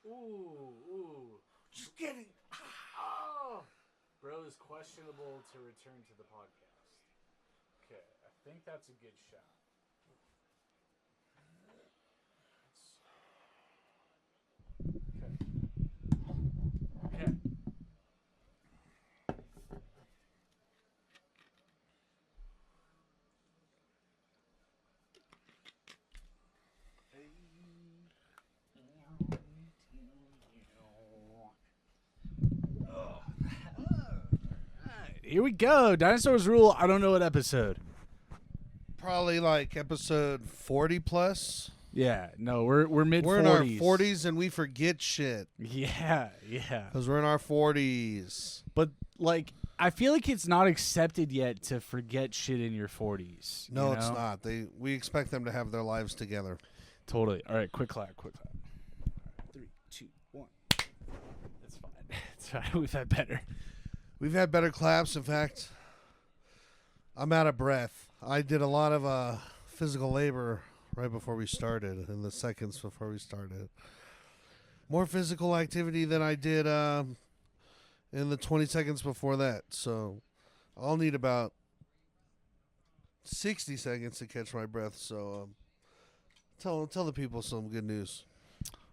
Ooh. Just kidding. Oh. Bro is questionable to return to the podcast. Okay, I think that's a good shot. Okay. Okay. Here we go. Dinosaurs rule. I don't know what episode. Probably like episode 40 plus. Yeah, no, we're mid 40s. We're in our 40s and we forget shit Yeah. because we're in our 40s. But like, I feel like it's not accepted yet to forget shit in your 40s. No, you it's know? not. We expect them to have their lives together. Totally. All right, quick clap. 3, 2, 1. That's fine. It's fine. We've had better. We've had better claps. In fact, I'm out of breath. I did a lot of physical labor right before we started, in the seconds before we started. More physical activity than I did in the 20 seconds before that. So I'll need about 60 seconds to catch my breath. So tell the people some good news.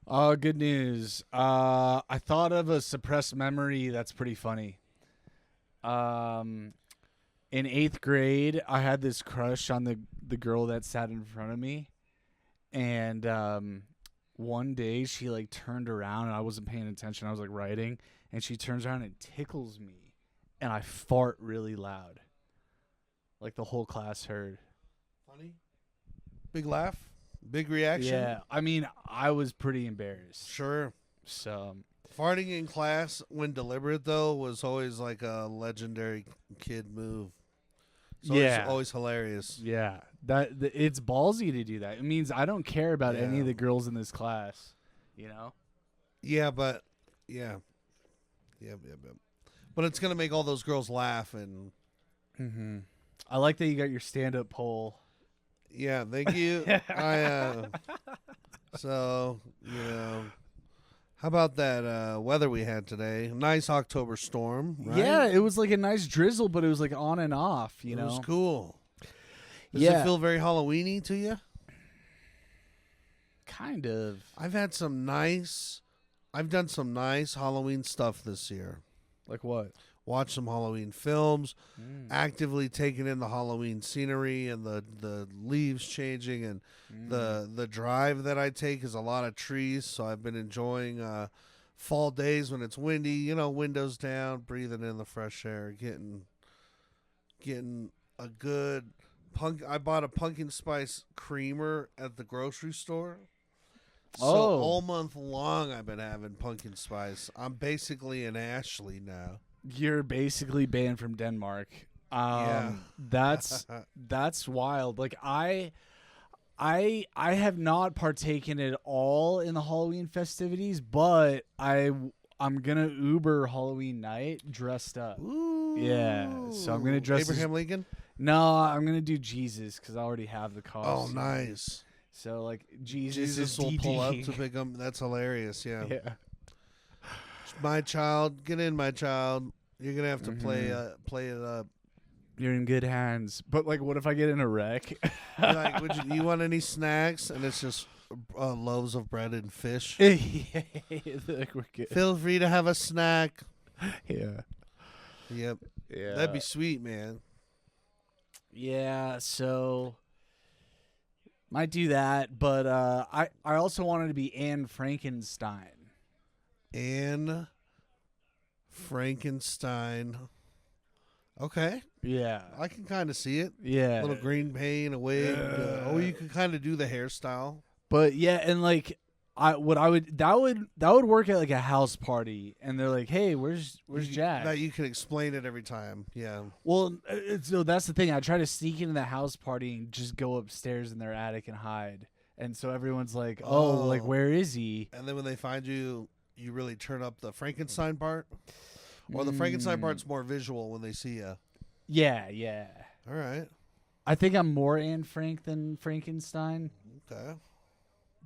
Good news. I thought of a suppressed memory that's pretty funny. In 8th grade, I had this crush on the girl that sat in front of me, and one day she like turned around and I wasn't paying attention. I was like writing, and she turns around and tickles me, and I fart really loud, like the whole class heard. Funny? Big laugh? Big reaction? Yeah, I mean, I was pretty embarrassed. Sure. So Farting in class when deliberate, though, was always like a legendary kid move. It's always hilarious. yeah, it's ballsy to do that. It means I don't care about any of the girls in this class, you know? Yeah, but yeah. But it's gonna make all those girls laugh, and I like that you got your stand-up pole. yeah, thank you. So how about that weather we had today? Nice October storm, right? Yeah, it was like a nice drizzle, but it was like on and off, you know? It was cool. Does Yeah. it feel very Halloween-y to you? Kind of. I've done some nice Halloween stuff this year. Like what? Watch some Halloween films, actively taking in the Halloween scenery and the leaves changing, and the drive that I take is a lot of trees, so I've been enjoying fall days when it's windy, windows down, breathing in the fresh air, getting a good I bought a pumpkin spice creamer at the grocery store. So all month long I've been having pumpkin spice. I'm basically an Ashley now. You're basically banned from Denmark. Yeah. That's wild. Like I have not partaken at all in the Halloween festivities, but I'm gonna Uber Halloween night dressed up. Ooh. Yeah, so I'm gonna dress Abraham Lincoln. No, I'm gonna do Jesus because I already have the Oh, costume. nice. So like Jesus is will pull up DD. to pick him. That's hilarious. Yeah. Yeah. My child, get in, my child. You're gonna have to play it up. You're in good hands. But like, what if I get in a wreck? You're like, you want any snacks? And it's just loaves of bread and fish. Like we're good. Feel free to have a snack. Yeah. Yep. Yeah. That'd be sweet, man. Yeah. So might do that, but I also wanted to be Anne Frankenstein. Anne Frankenstein. Okay. Yeah. I can kind of see it. Yeah. A little green paint, a wig. You could kind of do the hairstyle. But yeah, and like that would work at like a house party, and they're like, "Hey, where's Jack?" That you can explain it every time. Yeah. Well, so that's the thing. I try to sneak into the house party and just go upstairs in their attic and hide, and so everyone's like, "Oh, like where is he?" And then when they find you, you really turn up the Frankenstein part, or the Frankenstein part's more visual when they see you. Yeah, yeah. All right. I think I'm more Anne Frank than Frankenstein. Okay.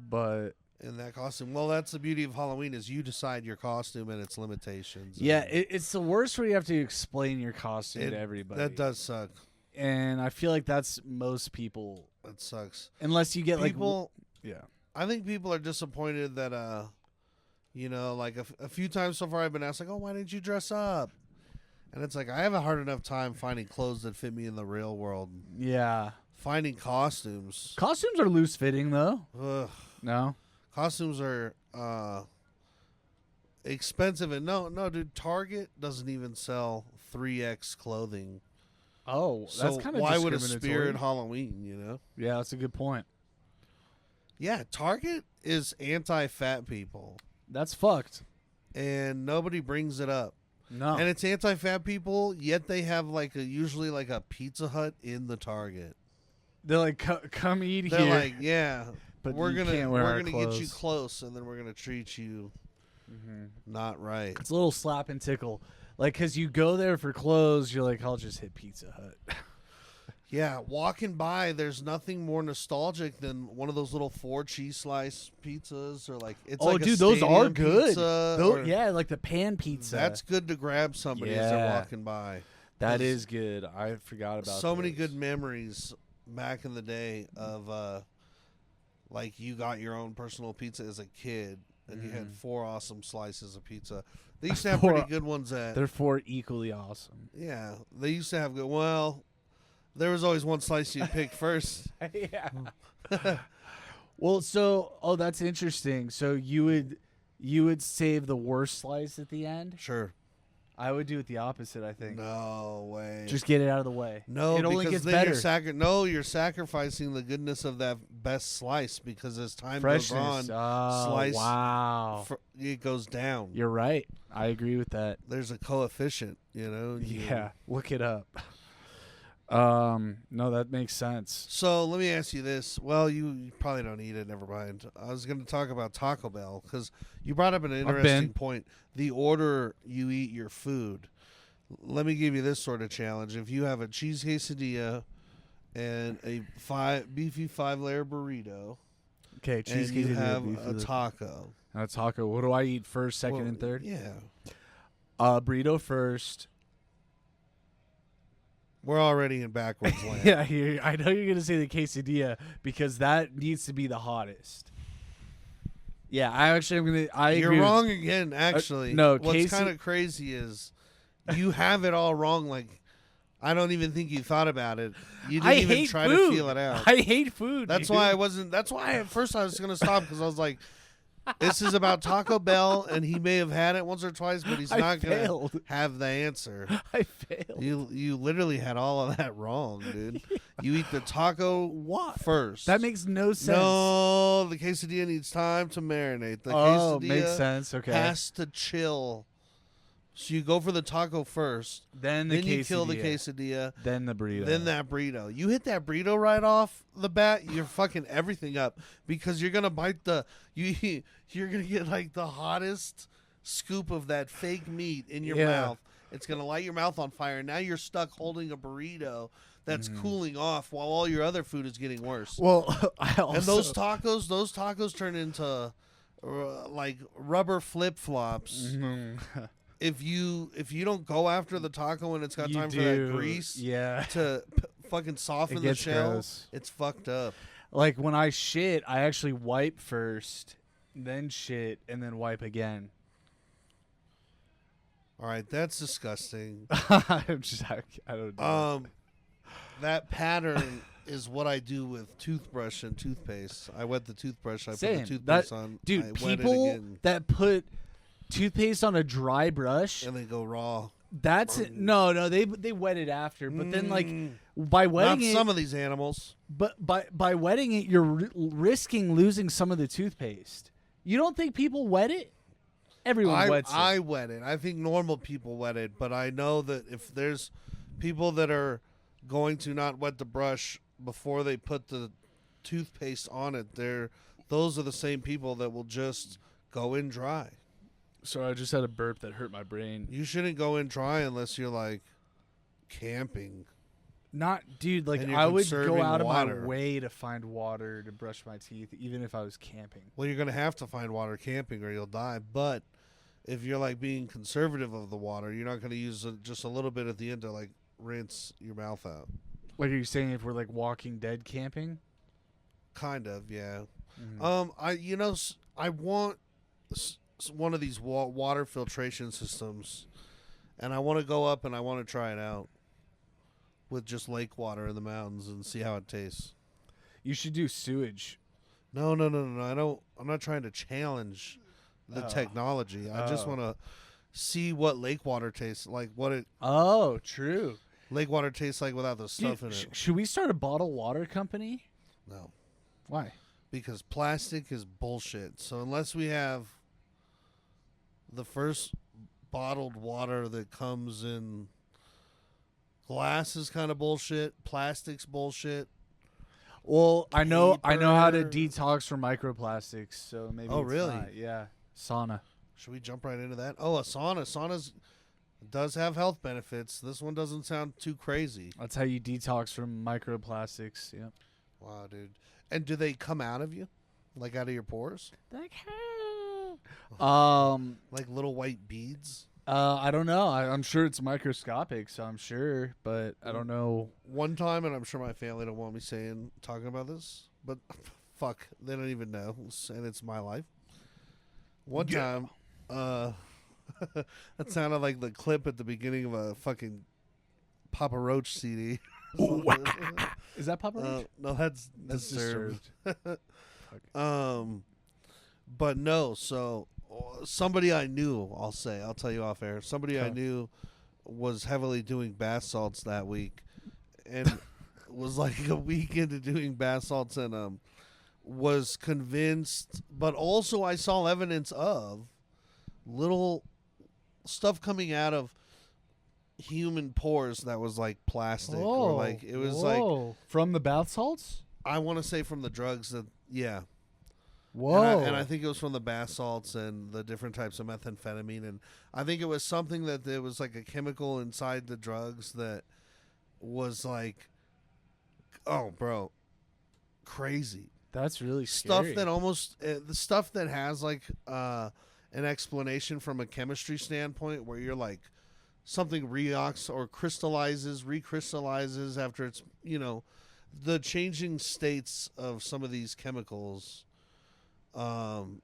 But in that costume. Well, that's the beauty of Halloween is you decide your costume and its limitations. Yeah, and it's the worst where you have to explain your costume to everybody. that does suck. And I feel like that's most people, That sucks. unless you get People, yeah. I think people are disappointed that, you know, like a few times so far I've been asked, like, oh, why didn't you dress up? And it's like, I have a hard enough time finding clothes that fit me in the real world. Yeah. Finding costumes. Costumes are loose fitting though. Ugh. No. Costumes are expensive. And no, dude, Target doesn't even sell 3X clothing. Oh, So that's kind of why would a discriminatory. spirit Halloween, you know? Yeah, that's a good point. Yeah, Target is anti-fat people. That's fucked. And nobody brings it up. No. And it's anti-fat people, yet they have like usually like a Pizza Hut in the Target. They're like, come eat They're here. like, yeah, but we're you gonna can't wear our get you clothes. close, and then we're gonna treat you not right. It's a little slap and tickle. Like, because you go there for clothes, you're like, I'll just hit Pizza Hut. Yeah, walking by, there's nothing more nostalgic than one of those little 4 cheese slice pizzas, or like it's like dude, a those are stadium good. pizza, or- Yeah, like the pan pizza. That's good to grab somebody as they're Yeah. walking by. That 'Cause is good. I forgot about so many those. good memories back in the day of like you got your own personal pizza as a kid and you had 4 awesome slices of pizza. They used to have pretty good ones at They're 4 equally awesome. yeah, they used to have good there was always one slice you pick first. Yeah. Well, so that's interesting. So you would save the worst slice at the end? Sure. I would do it the opposite, I think. No way. Just get it out of the way. No, it only because gets then better. you're sacrificing the goodness of that best slice because as time Freshness. goes on, slice Wow. it goes down. You're right. I agree with that. There's a coefficient, you know. Yeah. Look it up. No, that makes sense. So let me ask you this. Well, you probably don't eat it. Never mind. I was going to talk about Taco Bell because you brought up an interesting point. The order you eat your food. Let me give you this sort of challenge. If you have a cheese quesadilla and a beefy 5-layer burrito, Okay, cheese and you quesadilla, have beef a with taco. a taco. What do I eat first, second, Well, and third? Yeah. Burrito first. We're already in backwards land. Yeah, I know you're gonna say the quesadilla because that needs to be the hottest. Yeah, I actually am gonna. I You're agree with- wrong again, actually. no, What's kind of crazy is you have it all wrong. Like, I don't even think you thought about it. You didn't I even hate try food. to feel it out. I hate food. That's dude. why I wasn't. That's why at first I was going to stop because I was like, this is about Taco Bell, and he may have had it once or twice, but he's I not going failed. to have the answer. I failed. You literally had all of that wrong, dude. You eat the taco first. That makes no sense. No, the quesadilla needs time to marinate. The Oh, quesadilla makes sense. Okay. has to chill. So you go for the taco first, then the then you kill the quesadilla. quesadilla, Then the burrito. then that burrito. You hit that burrito right off the bat, you're fucking everything up because you're gonna bite you're gonna get like the hottest scoop of that fake meat in your Yeah. mouth. It's gonna light your mouth on fire. Now you're stuck holding a burrito that's cooling off while all your other food is getting worse. Well, I also And those tacos turn into like rubber flip flops. Mhm. If you don't go after the taco when it's got You time for that do, grease Yeah. to fucking soften It the gets shell, gross. it's fucked up. Like when I shit, I actually wipe first, then shit, and then wipe again. All right, that's disgusting. I don't do that. That pattern is what I do with toothbrush and toothpaste. I wet the toothbrush. I Same. put the toothpaste That- on. Dude, I wet it people again, that put toothpaste on a dry brush, and they go raw. that's it. No, they wet it after. But then like by Not wetting it, some of these animals. but by wetting it, you're risking losing some of the toothpaste. You don't think people wet it? Everyone wets it. I wet it. I think normal people wet it, but I know that if there's people that are going to not wet the brush before they put the toothpaste on it, those are the same people that will just go in dry. So I just had a burp that hurt my brain. You shouldn't go in dry unless you're like camping. Not, dude. Like And you're I would conserving go out of water. my way to find water to brush my teeth, even if I was camping. Well, you're gonna have to find water camping or you'll die. But if you're like being conservative of the water, you're not gonna use just a little bit at the end to like rinse your mouth out. Like, are you saying if we're like Walking Dead camping? Kind of, yeah. Mhm. I want one of these water filtration systems, and I want to go up and I want to try it out with just lake water in the mountains and see how it tastes. You should do sewage. No, no, no, no, no. I don't. I'm not trying to challenge the Oh. technology. I just Oh. want to see what lake water tastes like. What it Oh, true. lake water tastes like without the stuff Dude, in it. should we start a bottled water company? No, Why? because plastic is bullshit. So unless we have the first bottled water that comes in glass is kind of bullshit. Plastic's bullshit. Well, I know how to Paper. detox from microplastics, so maybe. Oh, it's really? not. Yeah, sauna. Should we jump right into that? Oh, a sauna. Saunas does have health benefits. This one doesn't sound too crazy. That's how you detox from microplastics. Yep. Wow, dude. And do they come out of you? Like out of your pores? Like little white beads? I don't know. I'm sure it's microscopic, so I'm sure, but I don't know. One time, and I'm sure my family don't want me talking about this, but fuck, they don't even know, and it's my life. One time, that sounded like the clip at the beginning of a fucking Papa Roach CD. Is that Papa Roach? No, that's Disturbed. But no, so somebody I knew, I'll tell you off air. Somebody I Okay. knew was heavily doing bath salts that week, and was like a week into doing bath salts, and was convinced. But also, I saw evidence of little stuff coming out of human pores that was like plastic, or like it was like from the bath salts. I want to say from the drugs that Whoa! And I think it was from the bath salts and the different types of methamphetamine. And I think it was something that there was like a chemical inside the drugs that was like, oh, bro, crazy. That's really Stuff scary. that almost, the stuff that has like an explanation from a chemistry standpoint where you're like, something recrystallizes after it's, the changing states of some of these chemicals and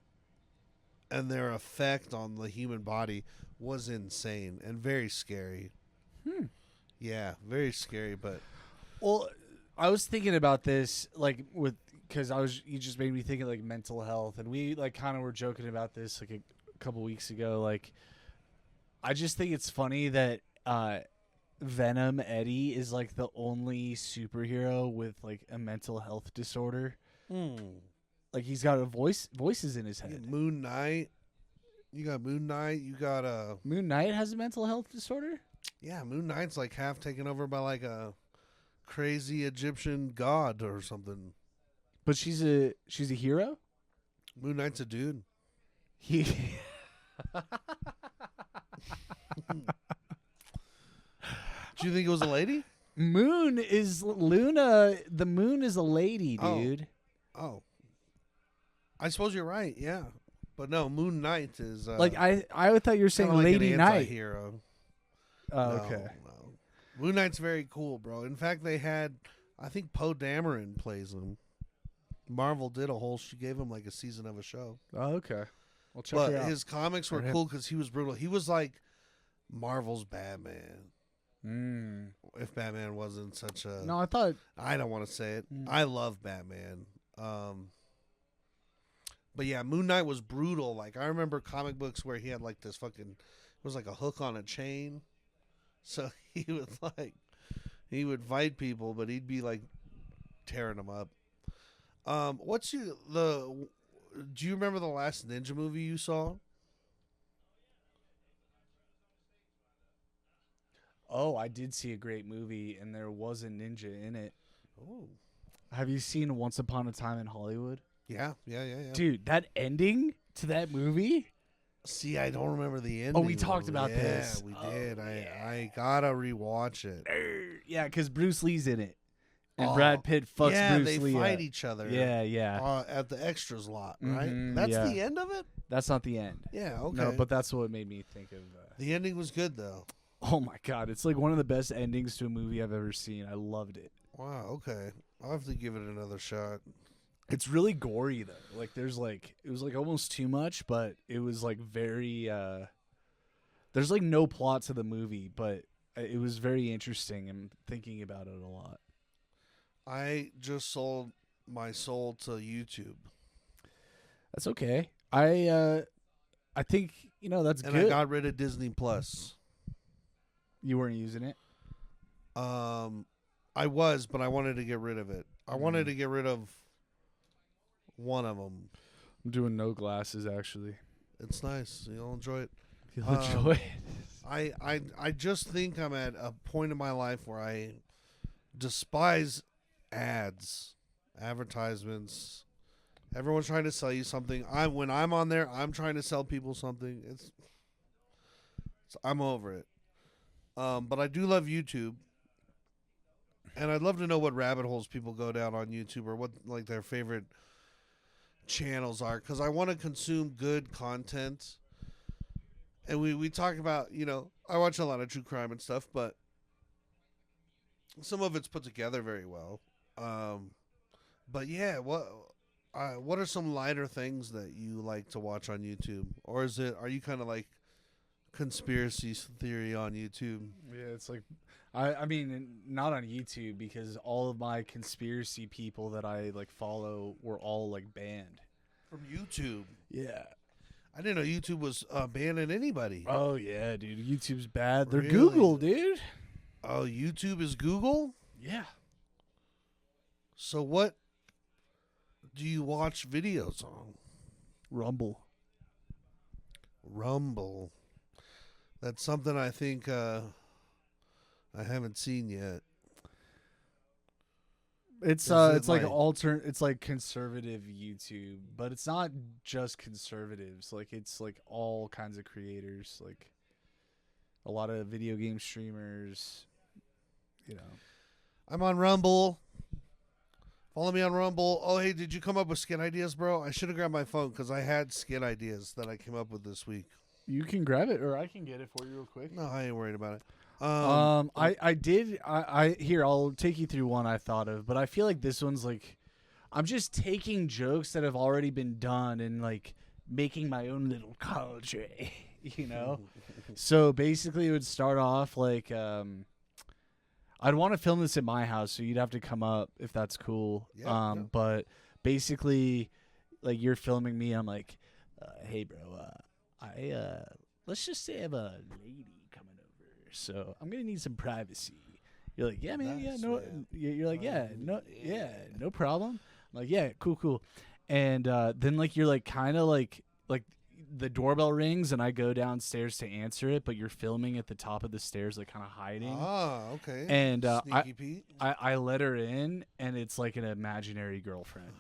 their effect on the human body was insane and very scary. Yeah, very scary, but Well, I was thinking about this, like, because you just made me think of like mental health, and we like kind of were joking about this like a couple weeks ago. Like, I just think it's funny that Venom Eddie is like the only superhero with like a mental health disorder. Like, he's got voices in his head. Moon Knight. You got Moon Knight. You got Moon Knight has a mental health disorder. yeah, Moon Knight's like half taken over by like a crazy Egyptian god or something. But she's a hero. Moon Knight's a dude. He Do you think it was a lady? Moon is Luna. The moon is a lady, Oh. dude. Oh, I suppose you're right. Yeah, but no, Moon Knight is Like I thought you were saying kinda like Lady an Night. anti-hero. Oh, No, okay. no. Moon Knight's very cool, bro. In fact, they had, I think Poe Dameron plays him. Marvel did a whole. She gave him like a season of a show. Oh, okay. Well, check But her out. his comics were Or him. cool because he was brutal. He was like Marvel's Batman. If Batman wasn't such a, No, I thought. I don't want to say it. Mm. I love Batman. But yeah, Moon Knight was brutal. Like I remember comic books where he had like this fucking, it was like a hook on a chain. So he would fight people, but he'd be like tearing them up. Do you remember the last ninja movie you saw? Oh, I did see a great movie, and there was a ninja in it. Oh, Have you seen Once Upon a Time in Hollywood? yeah. Dude, that ending to that movie. See, I don't remember the ending. Oh, we talked about this. Yeah, we Oh, did. yeah. I gotta rewatch it. Yeah, because Bruce Lee's in it, and Oh, Brad Pitt fucks yeah, Bruce they Lee fight up. each other. Yeah. At the extras lot, right? Mhm, That's yeah. the end of it. That's not the end. Yeah. Okay. No, but that's what made me think of. the ending was good though. Oh my god, it's like one of the best endings to a movie I've ever seen. I loved it. Wow. Okay. I'll have to give it another shot. It's really gory though. Like there's like it was like almost too much, but it was like very there's like no plot to the movie, but it was very interesting and thinking about it a lot. I just sold my soul to YouTube, That's okay. I think, that's and good. I got rid of Disney Plus. You weren't using it? I was, but I wanted to get rid of it. I wanted to get rid of one of them. I'm doing no glasses actually. It's nice. You'll enjoy it. You'll enjoy it. I just think I'm at a point in my life where I despise ads, advertisements. Everyone's trying to sell you something. When I'm on there, I'm trying to sell people something. I'm over it. But I do love YouTube. And I'd love to know what rabbit holes people go down on YouTube or what like their favorite channels are, because I want to consume good content. And we talk about, I watch a lot of true crime and stuff, but some of it's put together very well. But yeah, what are some lighter things that you like to watch on YouTube, or are you kind of like conspiracy theory on YouTube? Yeah, it's like I mean, not on YouTube, because all of my conspiracy people that I like follow were all like banned From YouTube? Yeah. I didn't know YouTube was banning anybody. Oh yeah, dude. YouTube's bad. They're Really? Google, dude. Oh, YouTube is Google? Yeah. So what do you watch videos on? Rumble. Rumble. That's something I think I haven't seen yet. It's Is it it's like like- it's like conservative YouTube, but it's not just conservatives. Like it's like all kinds of creators, like a lot of video game streamers, I'm on Rumble. Follow me on Rumble. Oh, hey, did you come up with skit ideas, bro? I should have grabbed my phone because I had skit ideas that I came up with this week. You can grab it, or I can get it for you real quick. No, I ain't worried about it. Here, I'll take you through one I thought of, but I feel like this one's like, I'm just taking jokes that have already been done and like making my own little culture, So basically it would start off like, I'd want to film this at my house, so you'd have to come up if that's cool. Yeah, yeah. But basically, like you're filming me, I'm like, hey bro, let's just say I have a lady coming over, so I'm gonna need some privacy. You're like, yeah, man, Nice, yeah, no. man. You're like, yeah, no, Yeah. yeah, no problem. I'm like, yeah, cool. And then like you're like kind of like the doorbell rings and I go downstairs to answer it, but you're filming at the top of the stairs, like kind of hiding. Ah, okay. And Sneaky Pete. I let her in, and it's like an imaginary girlfriend.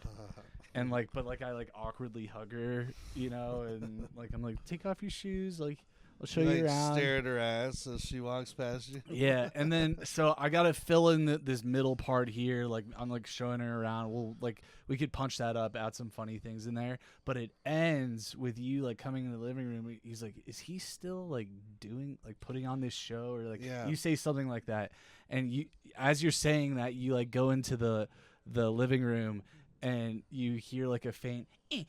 And like, but like I like awkwardly hug her, and like I'm like, take off your shoes, like I'll show you like around. stare at her ass as she walks past you. Yeah, and then so I gotta fill in this middle part here, like I'm like showing her around. We could punch that up, add some funny things in there, but it ends with you like coming in the living room. He's like, is he still like putting on this show, or like Yeah. you say something like that, and you as you're saying that you like go into the living room. And you hear like a faint, and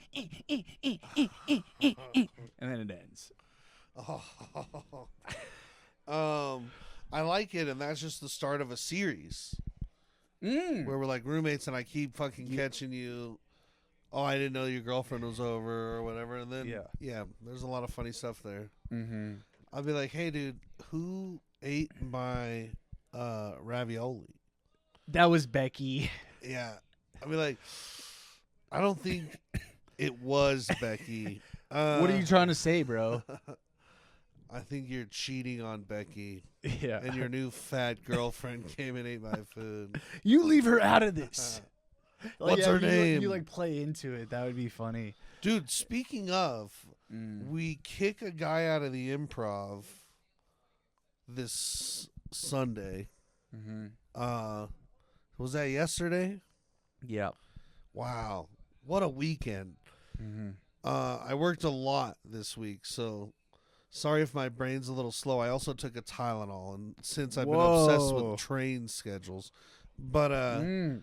then it ends. I like it, and that's just the start of a series where we're like roommates, and I keep fucking catching you. Oh, I didn't know your girlfriend was over or whatever, and then yeah, there's a lot of funny stuff there. Mm-hmm. I'll be like, hey, dude, who ate my ravioli? That was Becky. Yeah, I'll be like, I don't think it was Becky. What are you trying to say, bro? I think you're cheating on Becky. Yeah. And your new fat girlfriend came and ate my food. You leave her out of this. What's her name? You like play into it. That would be funny. Dude, speaking of, We kick a guy out of the Improv this Sunday. Was that yesterday? Yep. Wow, what a weekend. I worked a lot this week, so sorry if my brain's a little slow. I also took a Tylenol, and since I've been obsessed with train schedules, but Hey,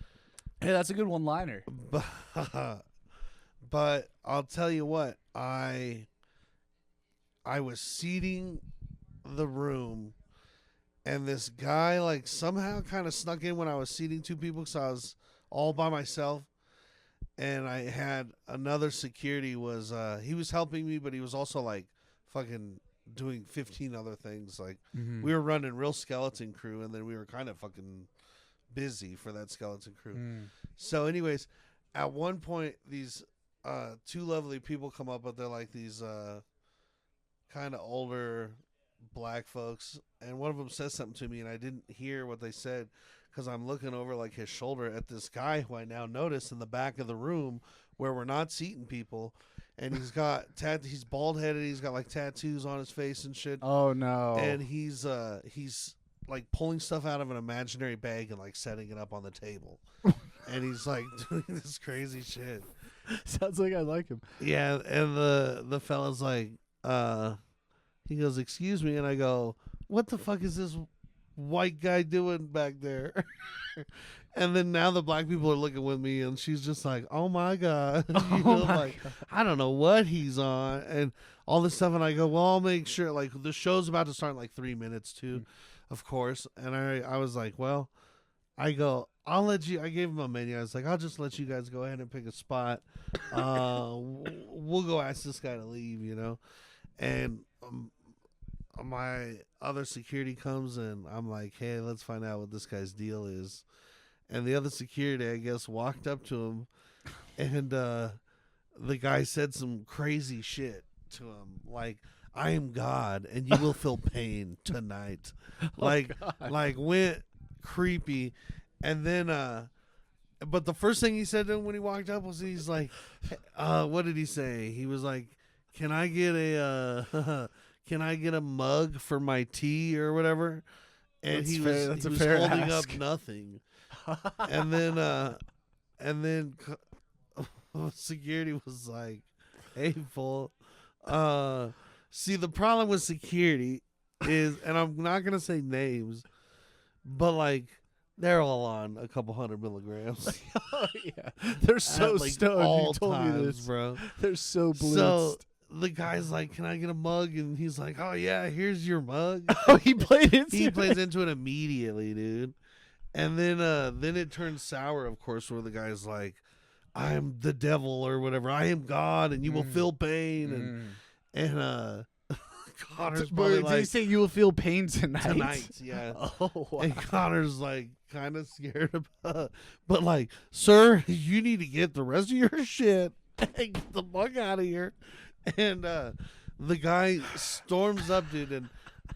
that's a good one-liner. but I'll tell you what, I was seating the room, and this guy like somehow kind of snuck in when I was seating two people, because I was all by myself. And I had another security was he was helping me, but he was also like fucking doing 15 other things. Like we were running real skeleton crew, and then we were kind of fucking busy for that skeleton crew. So anyways, at one point these two lovely people come up, but they're like these kind of older black folks, and one of them says something to me, and I didn't hear what they said, because I'm looking over like his shoulder at this guy who I now notice in the back of the room where we're not seating people, and he's got he's bald headed, he's got like tattoos on his face and shit. Oh no! And he's like pulling stuff out of an imaginary bag and like setting it up on the table, and he's like doing this crazy shit. Sounds like I like him. Yeah, and the fella's like, he goes, "Excuse me," and I go, "What the fuck is this white guy doing back there?" And then now the black people are looking with me, and she's just like, "Oh my god!" God. I don't know what he's on, and all this stuff. And I go, "Well, I'll make sure." Like the show's about to start in like 3 minutes too, of course. And I was like, "Well," I go, "I'll let you." I gave him a menu. I was like, "I'll just let you guys go ahead and pick a spot. We'll go ask this guy to leave," you know, and. My other security comes, and I'm like, "Hey, let's find out what this guy's deal is." And the other security, I guess, walked up to him, and the guy said some crazy shit to him, like, "I am God, and you will feel pain tonight." Like went creepy. And then but the first thing he said to him when he walked up was, he's like, what did he say? He was like, "Can I get a can I get a mug for my tea," or whatever? And he was holding up nothing. And then security was like, "Hey, fool." See, the problem with security is, and I'm not gonna say names, but like they're all on a couple 100 milligrams. Oh yeah, they're so like stoned. All you told times, me this, bro. They're so blitzed. So the guy's like, "Can I get a mug?" And he's like, "Oh yeah, here's your mug." Oh, he played into He plays into it immediately, dude. And then it turns sour, of course, where the guy's like, "I'm the devil," or whatever. "I am God, and you will feel pain." And Connor's probably like, did he say you will feel pain tonight? Tonight, yeah. Oh, wow. And Connor's like kind of scared about, but like, "Sir, you need to get the rest of your shit and get the fuck out of here." And the guy storms up, dude, and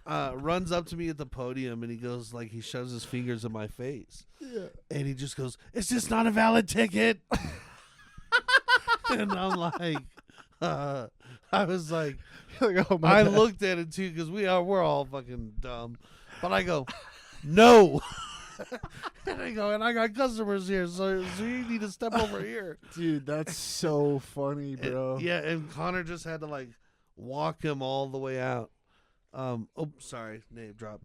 runs up to me at the podium, and he goes, like, he shoves his fingers in my face. Yeah. And he just goes, "Is this not a valid ticket?" And I'm like, I was like, Oh, I looked at it too, because we're all fucking dumb. But I go, "No." And I got customers here, so you need to step over here. Dude, that's so funny, bro. And Connor just had to like walk him all the way out. Sorry, name drop.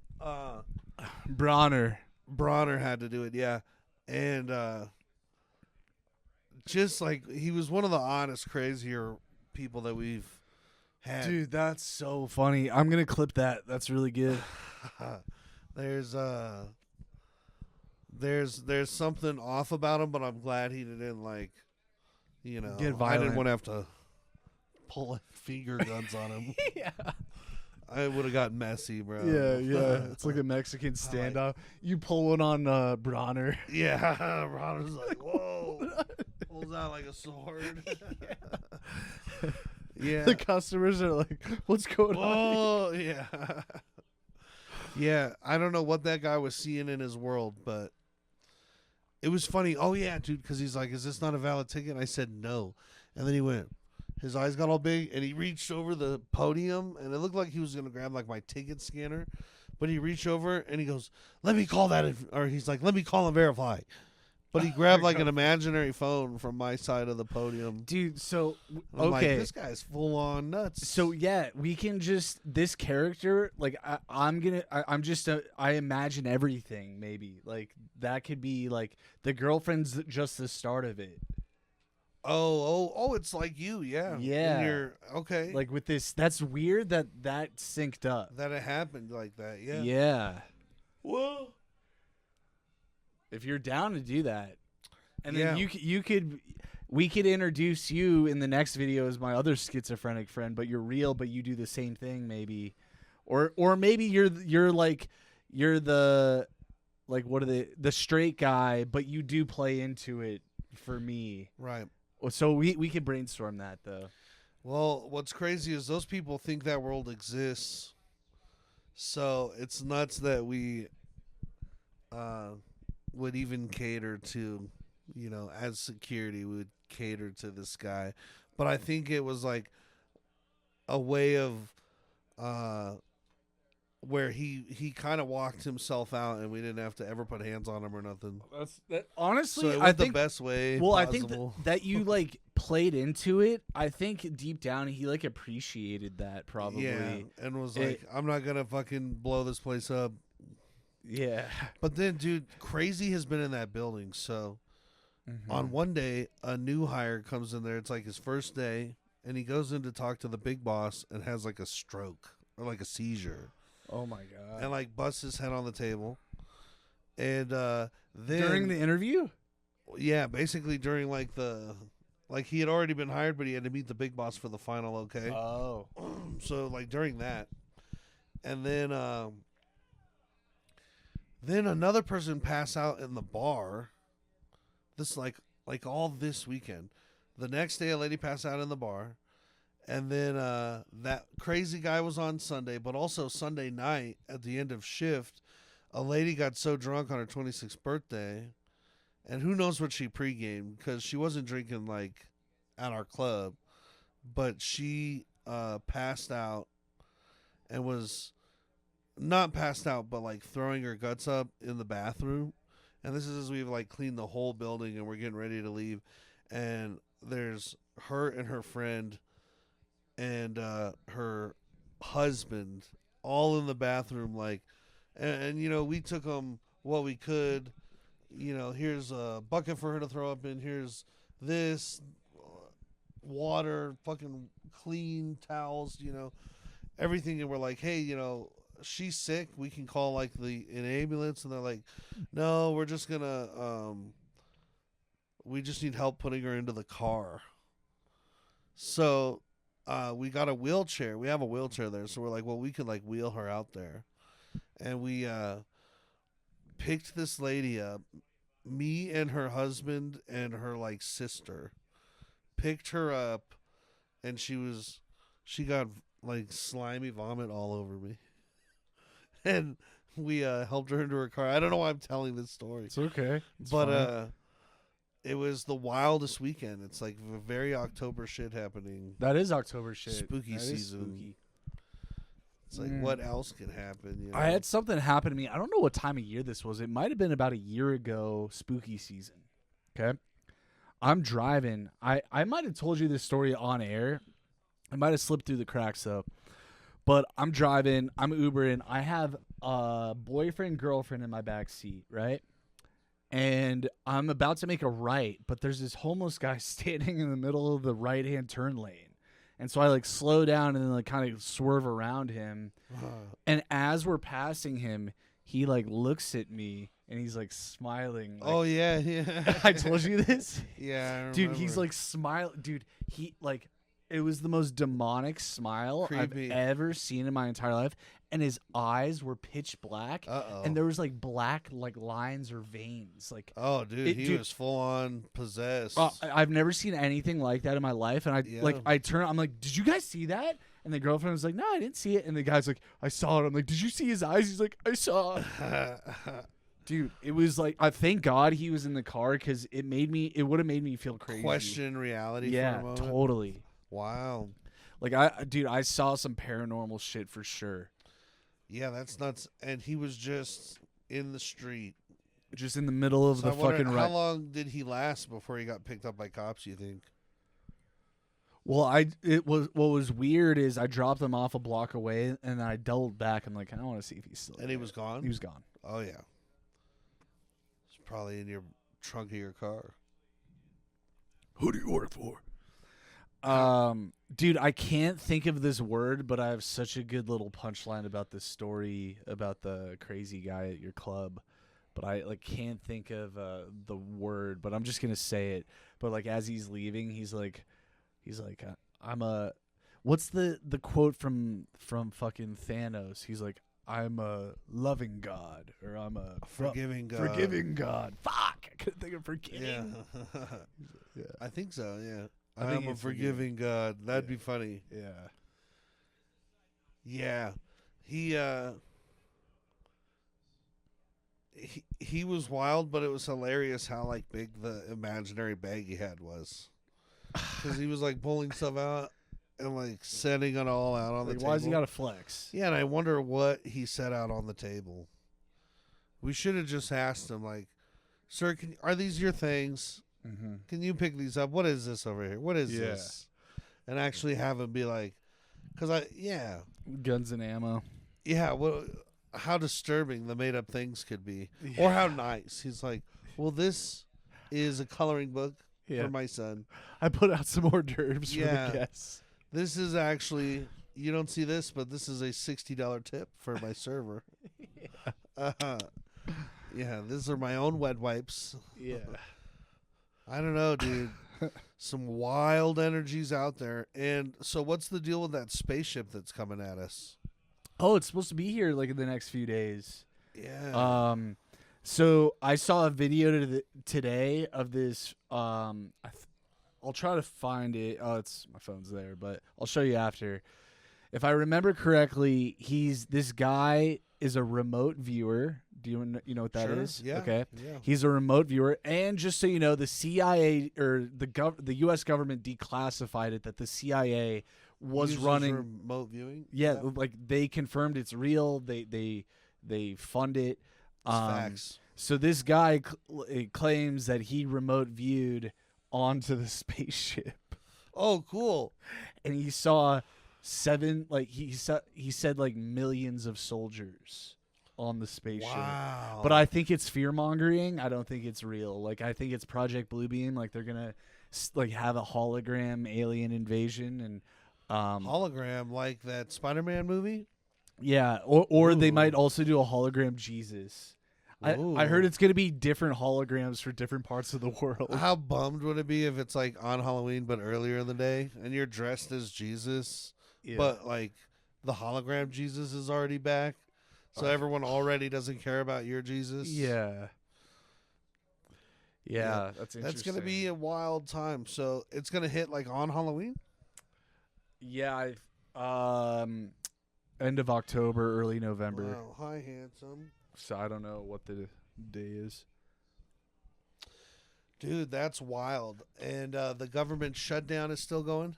Bronner had to do it, yeah. And just like, he was one of the honest, crazier people that we've had. Dude, that's so funny. I'm gonna clip that. That's really good. There's something off about him, but I'm glad he didn't, like, you know, get I violent. didn't want to have to pull finger guns on him. Yeah. I would have gotten messy, bro. Yeah. It's like a Mexican standoff. You pull it on Bronner. Yeah, Bronner's like, "Whoa." Pulls out like a sword. Yeah. The customers are like, "What's going on?" Oh, yeah. Yeah, I don't know what that guy was seeing in his world, but it was funny. "Oh, yeah, dude," because he's like, "Is this not a valid ticket?" And I said, "No." And then he went, his eyes got all big, and he reached over the podium, and it looked like he was gonna grab like my ticket scanner, but he reached over and he goes, "Let me call that," or he's like, "Let me call and verify." But he grabbed like an imaginary phone from my side of the podium. Dude, so I'm like, okay. this guy's full on nuts. So yeah, we can just this character like I imagine everything maybe like that could be like the girlfriend's just the start of it. Oh, it's like you, yeah. Yeah. And you're okay. Like with this, that's weird that synced up. that it happened like that, yeah. Yeah. Well, If you're down to do that, and Yeah. then we could introduce you in the next video as my other schizophrenic friend, but you're real, but you do the same thing maybe, or maybe you're the like what are the straight guy, but you do play into it for me. right. So we could brainstorm that though. Well, what's crazy is those people think that world exists. So it's nuts that we would even cater to, as security, we would cater to this guy. But I think it was like a way of where he kind of walked himself out, and we didn't have to ever put hands on him or nothing. Honestly, So it I went think the best way well, I possible. think that you like played into it. I think deep down he like appreciated that probably. Yeah, and was It- like, I'm not gonna fucking blow this place up. Yeah. But then, dude, Crazy has been in that building. So Mm-hmm. on one day, a new hire comes in there. It's like his first day, and he goes in to talk to the big boss and has like a stroke or like a seizure, Oh my god. and like busts his head on the table. And then During the interview? yeah, basically during like he had already been hired, but he had to meet the big boss for the final okay. Oh. So like during that, and then another person passed out in the bar. This like all this weekend. The next day, a lady passed out in the bar, and then that crazy guy was on Sunday, but also Sunday night at the end of shift, a lady got so drunk on her 26th birthday, and who knows what she pre-gamed because she wasn't drinking like at our club, but she passed out and was not passed out, but like throwing her guts up in the bathroom. And this is as we've like cleaned the whole building and we're getting ready to leave. And there's her and her friend and her husband all in the bathroom, like, and we took them what we could. Here's a bucket for her to throw up in. Here's this water, fucking clean towels, everything. And we're like, hey, she's sick. We can call like an ambulance. And they're like, no, we're just gonna we just need help putting her into the car. So we got a wheelchair. We have a wheelchair there. So we're like, well, we could like wheel her out there. And we picked this lady up. Me and her husband and her like sister picked her up, and she got like slimy vomit all over me. And we helped her into her car. I don't know why I'm telling this story. It's okay. But it was the wildest weekend. It's like very October shit happening. that is October shit. Spooky That is season. spooky. It's like, what else could happen? I had something happen to me. I don't know what time of year this was. It might have been about a year ago, spooky season. Okay. I'm driving. I might have told you this story on air. I might have slipped through the cracks though. But I'm driving. I'm Ubering. I have a boyfriend, girlfriend in my back seat, right? And I'm about to make a right, but there's this homeless guy standing in the middle of the right-hand turn lane. And so I like slow down and then like kind of swerve around him. And as we're passing him, he like looks at me and he's like smiling. Like, oh yeah. I told you this? Yeah, I Dude, he's remember. like smiling. Dude, he like it was the most demonic smile Creepy. I've ever seen in my entire life. And his eyes were pitch black. Uh-oh. And there was like black like lines or veins. Like Oh, dude, he dude- was full on possessed. I've never seen anything like that in my life. And Yeah. I turn, I'm like, did you guys see that? And the girlfriend was like, no, I didn't see it. And the guy's like, I saw it. I'm like, did you see his eyes? He's like, I saw it. Dude, it was like, I thank God he was in the car because it would have made me feel crazy. Question reality for Yeah, a moment. totally. Wow. Like dude, I saw some paranormal shit for sure. Yeah, that's nuts. And he was just in the street. Just in the middle of So the I wonder, fucking how right. long did he last before he got picked up by cops, you think? Well, what was weird is I dropped him off a block away and then I doubled back. I'm like, I want to see if he's still And there. he was gone? He was gone. Oh, yeah. It's probably in your trunk of your car. Who do you work for? Dude, I can't think of this word, but I have such a good little punchline about this story about the crazy guy at your club. But I like can't think of the word, but I'm just gonna say it. But like as he's leaving, he's like, I'm a. What's the quote from fucking Thanos? He's like, I'm a loving God, or I'm a Forgiving God. forgiving God. Fuck, I couldn't think of forgiving. Yeah. Yeah. I think so, yeah. I think I'm a it's forgiving God. That'd be funny. Yeah. Yeah. He was wild, but it was hilarious how like big the imaginary bag he had was. Because he was like pulling stuff out and like setting it all out on the Like, table. why does he got to flex? Yeah, and I wonder what he set out on the table. We should have just asked him, like, sir, are these your things? Mm-hmm. Can you pick these up? What is this over here? What is Yeah. this? And actually have him be like, because Guns and ammo. what? How disturbing the made up things could be, or how nice. He's like, well, this is a coloring book for my son. I put out some hors d'oeuvres for Yeah. the guests. This is actually, you don't see this, but this is a $60 tip for my server. Yeah, these are my own wet wipes. Yeah. I don't know, dude. Some wild energies out there. And so what's the deal with that spaceship that's coming at us? Oh, it's supposed to be here like in the next few days. Yeah. So I saw a video today of this. I'll try to find it. Oh, my phone's there, but I'll show you after. If I remember correctly, this guy is a remote viewer. Do you know what that is? Yeah. Okay. Yeah. He's a remote viewer, and just so you know, the CIA or the U.S. government declassified it that the CIA was Uses running remote viewing. Yeah, like they confirmed it's real. They fund it. It's facts. So this guy claims that he remote viewed onto the spaceship, Oh, cool. and he saw he said like millions of soldiers on the spaceship. Wow. But I think it's fear mongering. I don't think it's real. Like I think it's Project Bluebeam. Like they're gonna like have a hologram alien invasion and. Hologram, like that Spider-Man movie. Yeah, or they Ooh. might also do a hologram Jesus. I heard Ooh. it's going to be different holograms for different parts of the world. How bummed would it be if it's like on Halloween but earlier in the day and you're dressed as Jesus, Yeah. but like the hologram Jesus is already back, so everyone already doesn't care about your Jesus? Yeah, that's interesting. That's going to be a wild time. So it's going to hit like on Halloween? Yeah, end of October, early November. Wow. Hi, handsome. So I don't know what the day is. Dude, that's wild. And the government shutdown is still going?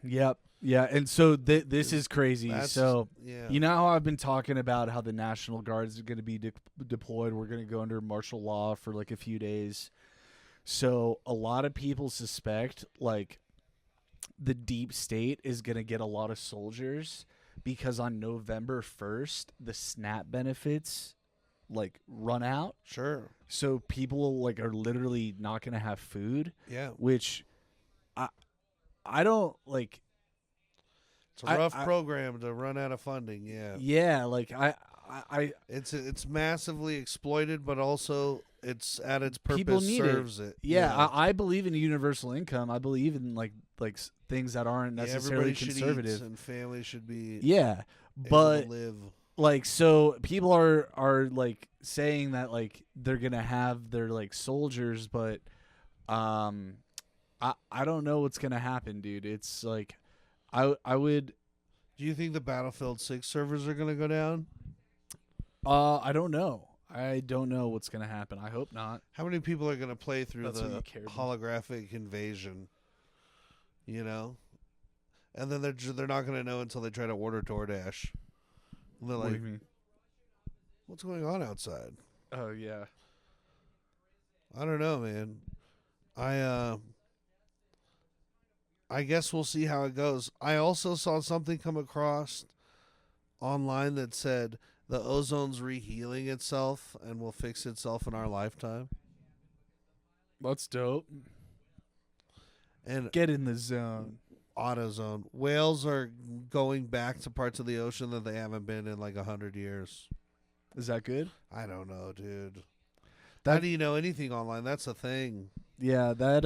Yep. Yeah, and so this is crazy. So yeah. you know how I've been talking about how the National Guard is going to be deployed. We're going to go under martial law for like a few days. So a lot of people suspect like the deep state is going to get a lot of soldiers because on November 1st, the SNAP benefits like run out. Sure. So people like are literally not going to have food, Yeah. which I don't like. It's a rough program to run out of funding. Yeah. Yeah. Like It's massively exploited, but also it's at its purpose people need serves it. it. Yeah. I believe in universal income. I believe in like things that aren't Yeah, necessarily everybody conservative. should eat and families should be Yeah. able But to live. like so people are like saying that like they're gonna have their like soldiers, but I don't know what's gonna happen, dude. It's like I would Do you think the Battlefield 6 servers are going to go down? I don't know. I don't know what's gonna happen. I hope not. How many people are going to play through That's what the you care about. holographic invasion? You know? and then they're not gonna know until they try to order DoorDash. And they're What do like, you mean? "What's going on outside?" Oh yeah. I don't know, man. I guess we'll see how it goes. I also saw something come across online that said the ozone's rehealing itself and will fix itself in our lifetime. That's dope. And Get in the zone. AutoZone. Whales are going back to parts of the ocean that they haven't been in like 100 years. Is that good? I don't know, dude. That- How do you know anything online? That's the thing. Yeah, that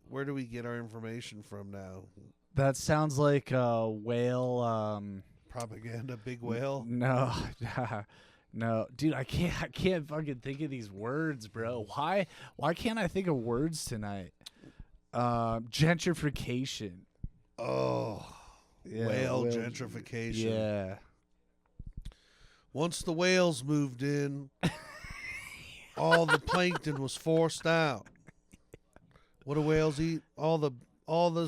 Where do we get our information from now? that sounds like a whale. Propaganda, big whale. No, no, dude, I can't fucking think of these words, bro. Why can't I think of words tonight? Gentrification. Oh, Yeah, whale whale- gentrification. Yeah. Once the whales moved in, all the plankton was forced out. What do whales eat? All the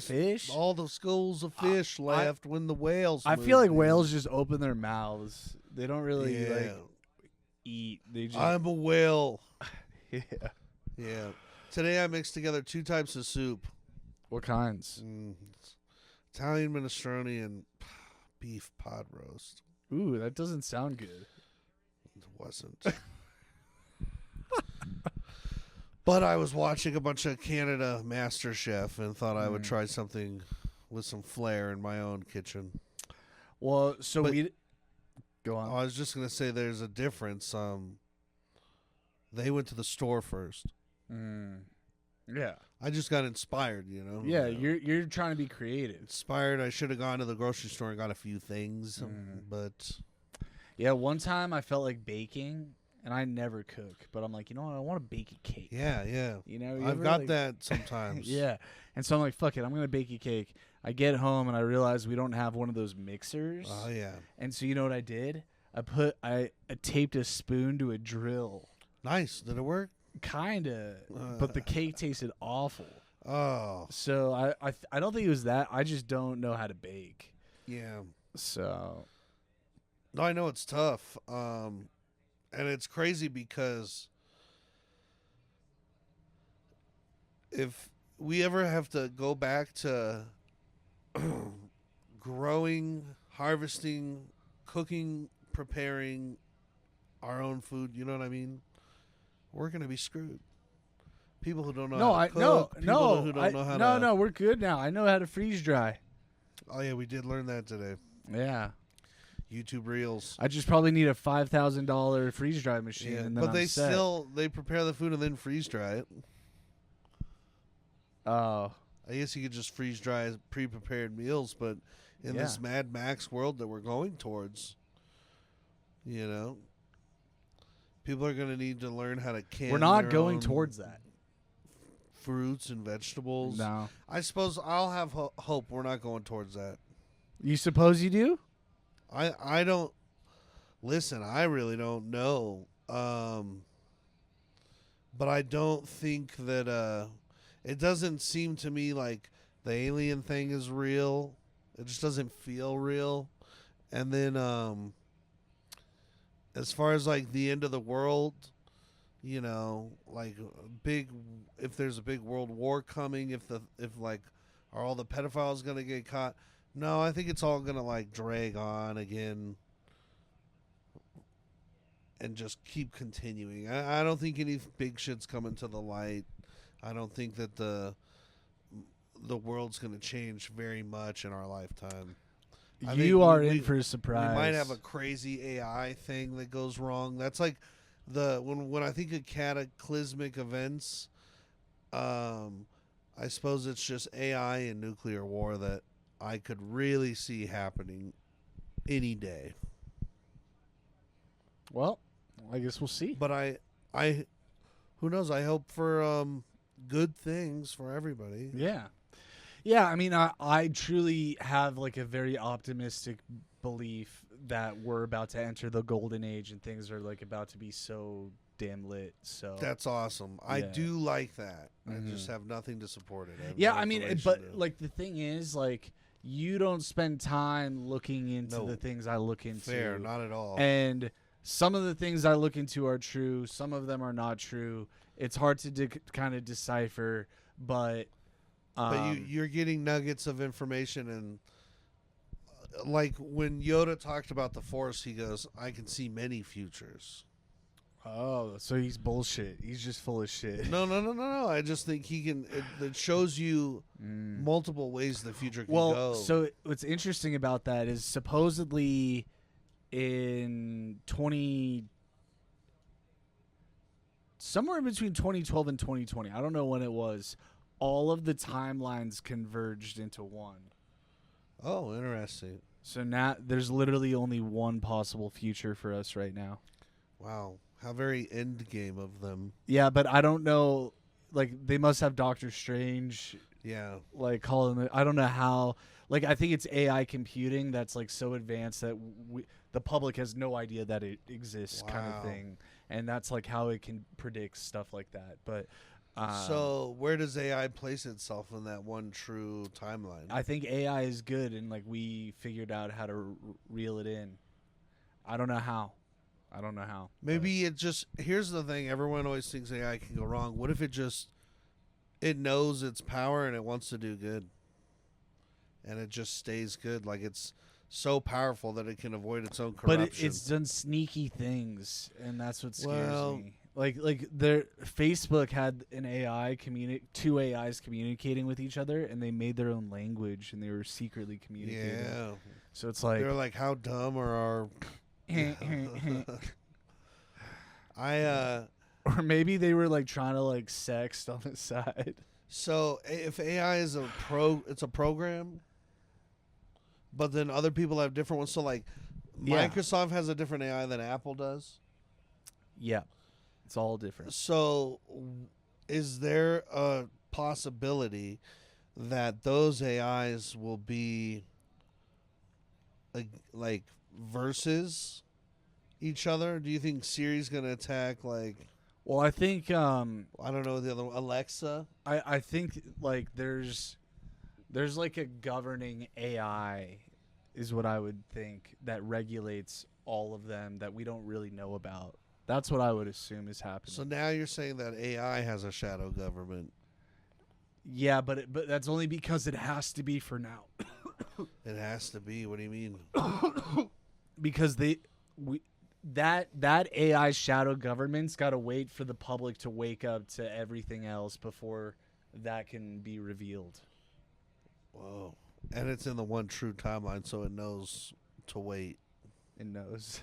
Fish? all the schools of fish left when the whales. I moved feel like in. whales just open their mouths. They don't really Yeah, like eat. They just I'm a whale. yeah. Yeah. Today I mixed together 2 types of soup. What kinds? Italian minestrone and beef pod roast. Ooh, that doesn't sound good. It wasn't. But I was watching a bunch of Canada MasterChef and thought I would try something with some flair in my own kitchen. Well, so But- we go on. I was just going to say there's a difference. They went to the store first. Yeah. I just got inspired, you know. Yeah, you're trying to be creative. Inspired. I should have gone to the grocery store and got a few things, but Yeah, one time I felt like baking, and I never cook, but I'm like, you know what? I want to bake a cake. yeah. You know, you I've ever, got like- that sometimes. Yeah, and so I'm like, fuck it, I'm gonna bake a cake. I get home and I realize we don't have one of those mixers. Oh yeah. And so you know what I did? I taped a spoon to a drill, Nice. Did it work? kinda, but the cake tasted awful. Oh So I don't think it was that. I just don't know how to bake. yeah. So No, I know it's tough. And it's crazy because if we ever have to go back to growing, harvesting, cooking, preparing our own food, you know what I mean? We're gonna be screwed. People who don't know no, how I to cook, no people no who don't I, know how no to. no we're good now. I know how to freeze dry. Oh yeah, we did learn that today. Yeah, YouTube Reels. I just probably need a $5,000 freeze dry machine. Yeah, and then but they I'm set. they prepare the food and then freeze dry it. Oh, I guess you could just freeze dry pre-prepared meals, but in this Mad Max world that we're going towards, you know, people are going to need to learn how to can. we're not their going own towards that. fruits and vegetables. No, I suppose I'll have hope we're not going towards that. you suppose you do? I don't listen. I really don't know. But I don't think that it doesn't seem to me like the alien thing is real. It just doesn't feel real. And then as far as like the end of the world, you know, like if there's a big world war coming, if like are all the pedophiles going to get caught? No, I think it's all going to like drag on again and just keep continuing. I don't think any big shit's coming to the light. I don't think that the world's going to change very much in our lifetime. I think You are we- in for a surprise. We might have a crazy AI thing that goes wrong. That's like when I think of cataclysmic events, I suppose it's just AI and nuclear war that I could really see happening any day. Well, I guess we'll see. But I who knows? I hope for good things for everybody. Yeah. Yeah, I mean, I truly have like a very optimistic belief that we're about to enter the golden age and things are like about to be so damn lit. So That's awesome. I Yeah. do like that. I Mhm. just have nothing to support it. have yeah, no I mean, information but to- like the thing is, like you don't spend time looking into No. the things I look into. Fair, not at all. And some of the things I look into are true. Some of them are not true. It's hard to kind of decipher, but You're getting nuggets of information, and like when Yoda talked about the Force, he goes, "I can see many futures." oh, so he's bullshit. He's just full of shit. No. I just think he can. It shows you multiple ways the future can Well, go. so what's interesting about that is supposedly in somewhere between 2012 and 2020. I don't know when it was. All of the timelines converged into one. Oh, interesting. So now there's literally only one possible future for us right now. Wow, how very end game of them. Yeah, but I don't know. Like they must have Doctor Strange. Yeah. Like calling it. I don't know how. Like I think it's AI computing that's like so advanced that the public has no idea that it exists, kind of Wow. thing. And that's like how it can predict stuff like that. But So where does AI place itself in that one true timeline? I think AI is good, and like we figured out how to reel it in. I don't know how. Maybe it just, here's the thing, everyone always thinks AI can go wrong. What if it knows its power and it wants to do good? And it just stays good, like it's so powerful that it can avoid its own corruption. But it's done sneaky things, and that's what scares Well- me. Like their Facebook had an AI two AIs communicating with each other, and they made their own language, and they were secretly communicating. Yeah. So it's like They're like, how dumb are our... or maybe they were like trying to like sext on the side. So if AI is it's a program, but then other people have different ones. So like Yeah. Microsoft has a different AI than Apple does. Yeah, it's all different. So is there a possibility that those AIs will be like versus each other? Do you think Siri's going to attack like, Well, I think I don't know, the other one, Alexa? I think like there's like a governing AI is what I would think that regulates all of them that we don't really know about. That's what I would assume is happening. So now you're saying that AI has a shadow government. Yeah, but that's only because it has to be for now. It has to be. What do you mean? Because that AI shadow government's got to wait for the public to wake up to everything else before that can be revealed. Whoa. And it's in the one true timeline, so it knows to wait. It knows.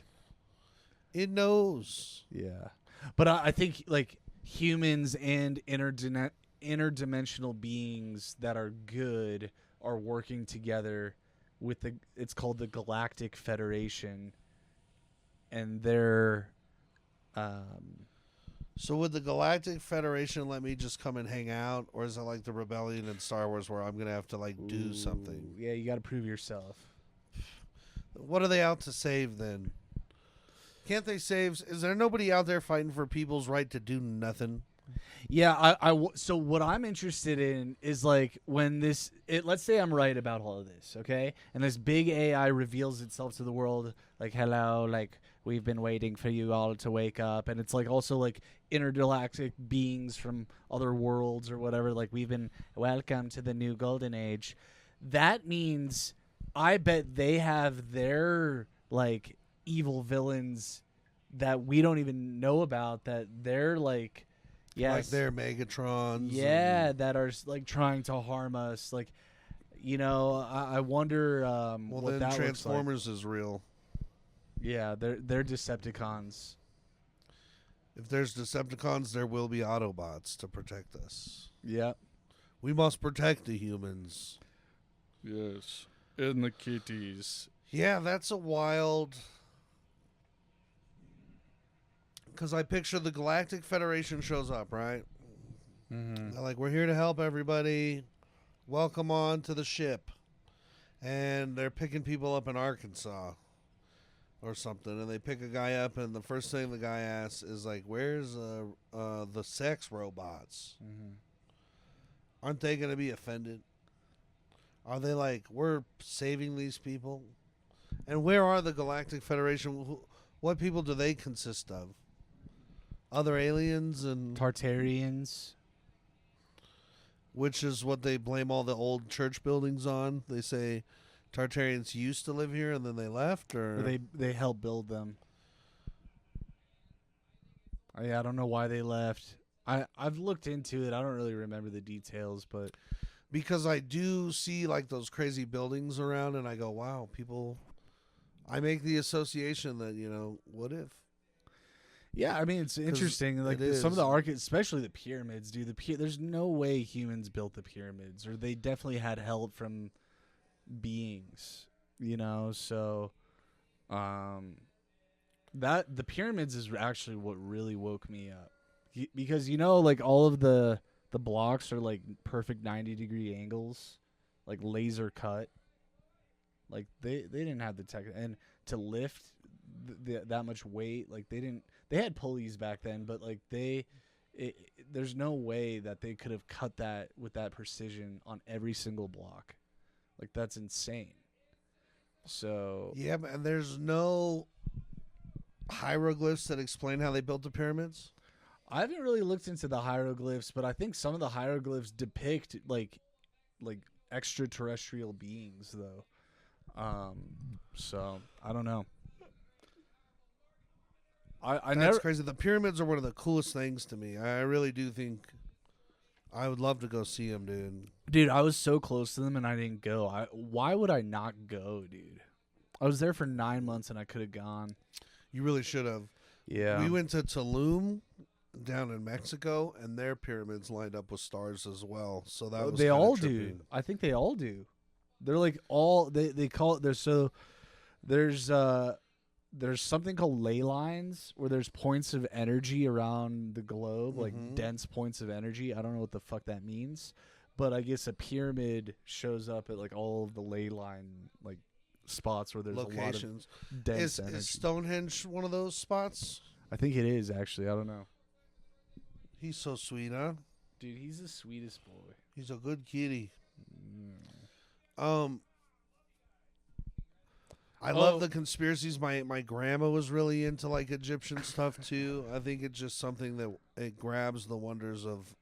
It knows. Yeah. But I think like humans and interdimensional beings that are good are working together with it's called the Galactic Federation, and they're So would the Galactic Federation let me just come and hang out, or is it like the Rebellion in Star Wars where I'm gonna have to like do something? Yeah, you got to prove yourself. What are they out to save then? Can't they save? Is there nobody out there fighting for people's right to do nothing? Yeah, so what I'm interested in is like when let's say I'm right about all of this, okay? And this big AI reveals itself to the world like, hello, like we've been waiting for you all to wake up. And it's like also like intergalactic beings from other worlds or whatever. Like we've been welcome to the new golden age. That means I bet they have their like evil villains that we don't even know about, that they're like, yes, Like they're Megatrons. yeah, and- that are like trying to harm us. Like, you know, I wonder well, what then that Transformers is real. looks like. Yeah, they're Decepticons. If there's Decepticons, there will be Autobots to protect us. Yep. We must protect the humans. Yes. And the kitties. Yeah, that's a wild... Because I picture the Galactic Federation shows up, right? Mm-hmm. They're like, we're here to help everybody. Welcome on to the ship. And they're picking people up in Arkansas or something. And they pick a guy up, and the first thing the guy asks is like, where's the sex robots? Mm-hmm. Aren't they going to be offended? Are they like, we're saving these people? And where are the Galactic Federation? What people do they consist of? Other aliens, and Tartarians. which is what they blame all the old church buildings on. They say Tartarians used to live here and then they left, or Or they helped build them. I don't know why they left. I've looked into it. I don't really remember the details, but because I do see like those crazy buildings around, and I go, wow, people. I make the association that, what if? yeah, I mean it's interesting. Like it some of the is. especially the pyramids, dude. There's no way humans built the pyramids, or they definitely had help from beings. So that the pyramids is actually what really woke me up, because like all of the blocks are like perfect 90-degree angles, like laser cut. Like they didn't have the tech, and to lift that much weight, like they had pulleys back then, but like there's no way that they could have cut that with that precision on every single block. Like that's insane. So Yeah, and there's no hieroglyphs that explain how they built the pyramids. I haven't really looked into the hieroglyphs, but I think some of the hieroglyphs depict like extraterrestrial beings, though. So I don't know. I That's never. crazy. The pyramids are one of the coolest things to me. I really do think I would love to go see them, dude. Dude, I was so close to them and I didn't go. Why would I not go, dude? I was there for 9 months and I could have gone. You really should have. Yeah. We went to Tulum down in Mexico, and their pyramids lined up with stars as well. So that was they kinda all trippy. do. I think they all do. They're like all they call it. There's something called ley lines where there's points of energy around the globe, like Mhm. dense points of energy. I don't know what the fuck that means, but I guess a pyramid shows up at like all of the ley line like spots where there's Locations. a lot of dense energy. Is Stonehenge one of those spots? I think it is actually. I don't know. He's so sweet, huh? Dude, he's the sweetest boy. He's a good kitty. Mm. I Oh. love the conspiracies. My grandma was really into like Egyptian stuff too. I think it's just something that it grabs the wonders of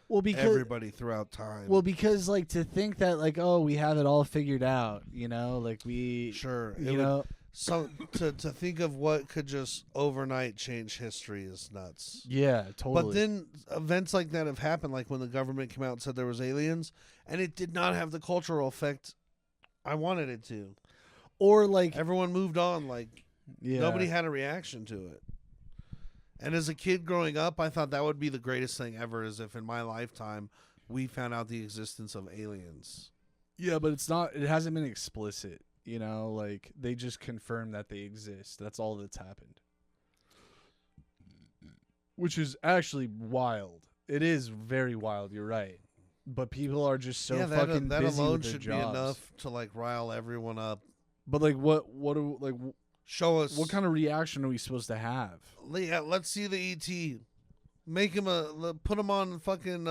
Well, because everybody throughout time. because like to think that like, oh, we have it all figured out, like we sure, you know So to think of what could just overnight change history is nuts. yeah, totally. But then events like that have happened, like when the government came out and said there was aliens, and it did not have the cultural effect I wanted it to. or like Everyone moved on, like yeah. nobody had a reaction to it. And as a kid growing up, I thought that would be the greatest thing ever, is if in my lifetime we found out the existence of aliens. Yeah, but it hasn't been explicit, like they just confirm that they exist. That's all that's happened. Which is actually wild. It is very wild, you're right. But people are just so fucking that busy alone with their should jobs. be enough to like rile everyone up. But like what Show us what kind of reaction are we supposed to have? Yeah, let's see the ET. Make him put him on fucking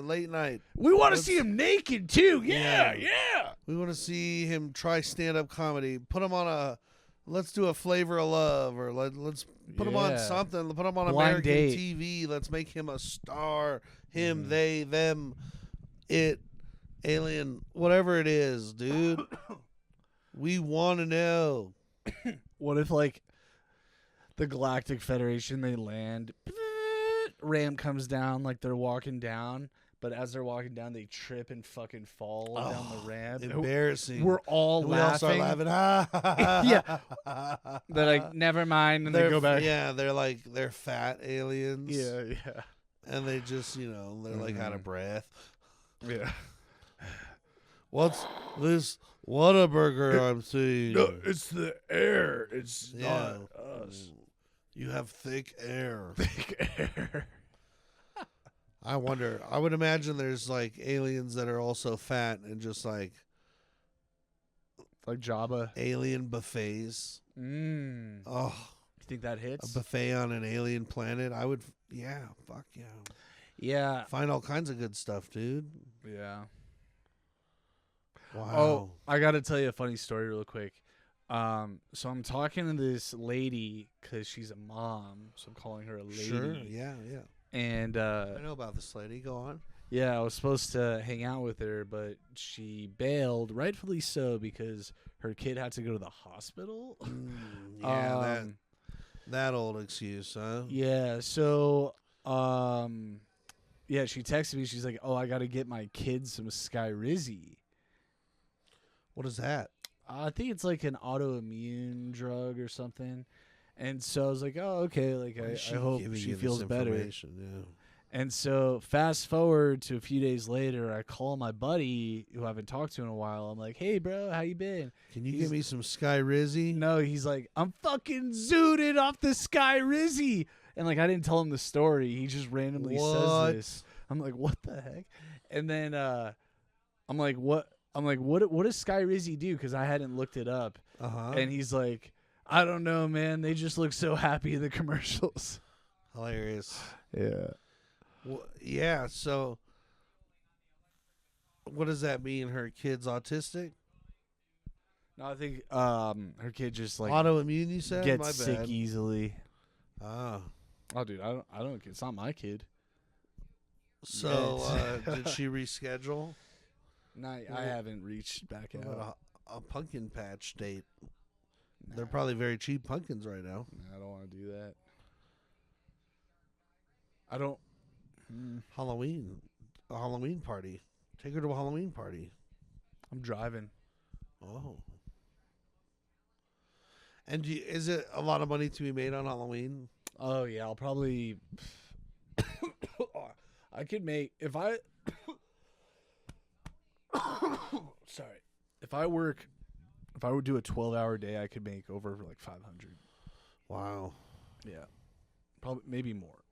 late night. We want to Let's- see him naked too. Yeah. Yeah. We want to see him try stand-up comedy. Put him on let's do a Flavor of Love, or let's put him on Yeah. something. Put him on Blind American Date. TV. Let's make him a star. Him, Mhm. they, them, it, alien, whatever it is, dude. We want to know. What if like the Galactic Federation, they land, ram comes down like they're walking down, but as they're walking down they trip and fucking fall down the ramp. Embarrassing. We're all And we all laughing. start laughing. Yeah. They're like, never mind, and they go back. Yeah, they're fat aliens. Yeah. And they just, they're like out of breath. Yeah. What's this Whataburger I'm seeing? No, it's the air. It's Yeah. not us. You have thick air. Big air. I wonder. I would imagine there's like aliens that are also fat and just like Like Jabba. alien buffets. Mm. Oh, You think that a hits? buffet on an alien planet. I would, fuck yeah. Yeah. Find all kinds of good stuff, dude. Yeah. Wow. Oh, I got to tell you a funny story real quick. So I'm talking to this lady because she's a mom, so I'm calling her a lady. Sure. Yeah. Yeah. And I know about this lady. Go on. yeah, I was supposed to hang out with her, but she bailed, rightfully so, because her kid had to go to the hospital. Yeah. Um, that old excuse, huh? Yeah, so yeah, she texted me. She's like, "Oh, I got to get my kids some Skyrizi." What is that? I think it's like an autoimmune drug or something. And so I was like, "Oh, okay." Like Why is I hope giving she you this feels better. information? Yeah. And so fast forward to a few days later, I call my buddy who I haven't talked to in a while. I'm like, "Hey, bro, how you been?" Can you He's- give me some Skyrizi? No, he's like, "I'm fucking zooted off the Skyrizi." And like I didn't tell him the story. He just randomly What? says this. I'm like, "What the heck?" And then I'm like, "What?" What does Skyrizi do? Because I hadn't looked it up. And he's like, "I don't know, man. They just look so happy in the commercials." Hilarious. Yeah. Yeah. So, what does that mean? Her kid's autistic? No, I think her kid just like Autoimmune? You said? gets My sick bad. easily. Ah. Oh, dude, I don't. It's not my kid. So, Yes. did she reschedule? No, I haven't reached back What out. about a pumpkin patch date? They're Nah, probably very cheap pumpkins right now. I don't want to do that. I don't. Halloween. A Halloween party. Take her to a Halloween party. I'm driving. Oh. And is it a lot of money to be made on Halloween? Oh yeah, I'll probably. I could make if I. Sorry, if I would do a 12-hour day, I could make over like 500. Wow. Yeah, probably maybe more,